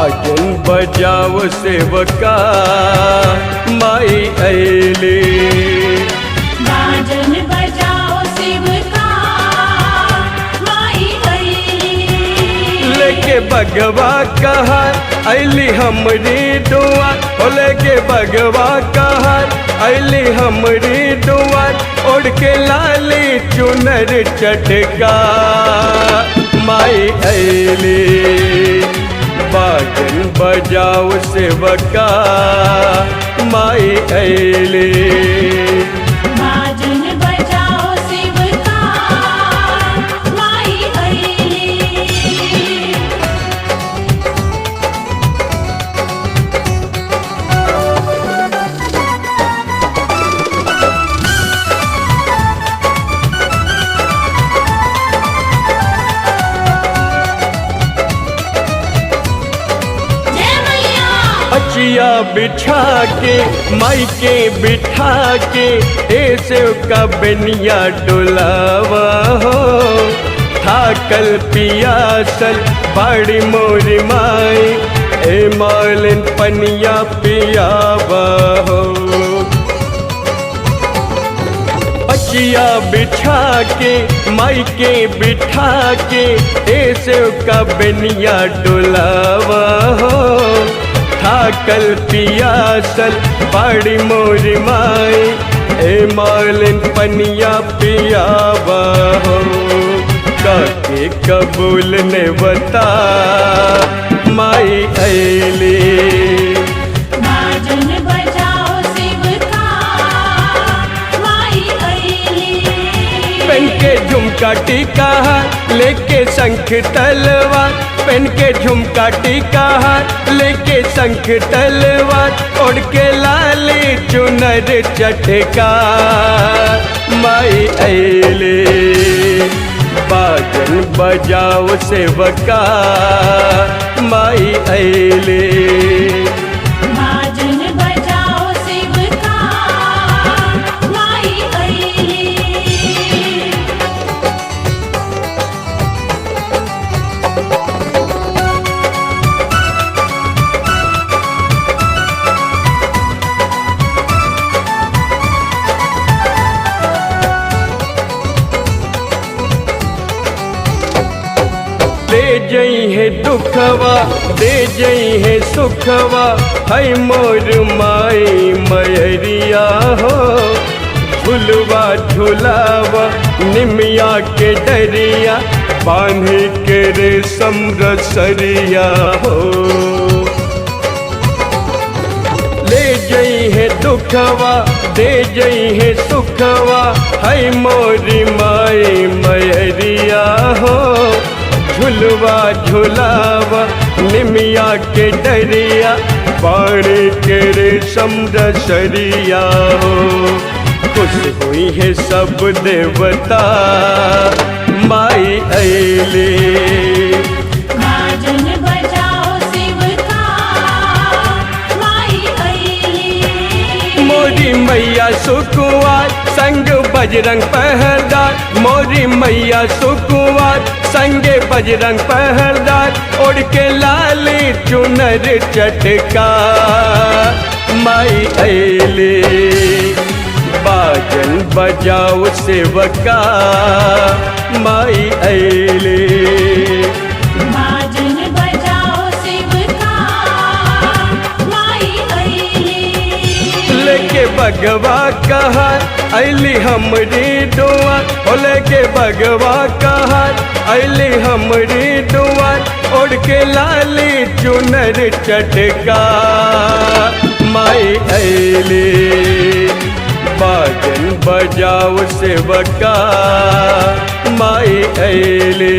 बाजन बजाओ सेवका माई अइली। बाजन बजाओ सेवका माई अइली। लेके बगवा कहार अइली हमरी दुआर, ओ लेके बगवा कहार अइली हमरी दुआर, ओढ़ के लाली चुनर चटका माई अइली। बाजन बजाओ सेवका माई अइली। बाजन बजाओ सेवका माई अइली। अचिया बिछा के माई के बिठा के ऐसे का बेनिया डुलावा हो। थाकल पियासल बड़ी मोरी माई ए मालिन पनिया पियावा हो। अचिया बिछा के माई के बिठा के ऐसे का बेनिया डुलावा हो। थाकल पियासल बड़ी मोरी माई ए मालिन पनिया पियावा हो। काके कबूल ने बता माई अइली। बाजन बजाओ सेवका माई अइली। पेन के झुमका टीका लेके शंख तलवार, पेन के झुमका टीका लेके शंख तलवार, ओढ़ के लाली चुनर चटका माई अइली। बाजन बजाओ सेवका माई अइली। बाजन बजाओ सेवका माई अइली। दे जई है दुखवा दे जई है सुखवा, है मोर माई मयरिया हो। झुलवा झुलावा निमिया के डरिया, बांधे के रेशम रसरिया हो। ले जई है दुखवा दे जई है सुखवा, है मोरी माई मयरिया हो। झुलवा झुलावा निमिया के डरिया, बाड़ी के रेशम रसरिया हो। खुश हुई है सब देवता माई अइली। बाजन बजाओ सेवका माई अइली। मोरी मैया सुकुवार संग बजरंग पहरदार, मोरी मैया सुकुवार संगे बजरंग पहरदार, ओढ़ के लाली चुनर चटका माई अइली। बाजन बजाओ सेवका माई अइली। बाजन बजाओ सेवका माई अइली। लेके बगवा कहार अइली हमरी दुआर, ओ लेके बगवा कहार अइली हमरी दुआर, ओढ़ के लाली चुनर चटका माई अइली। बाजन बजाओ सेवका माई अइली।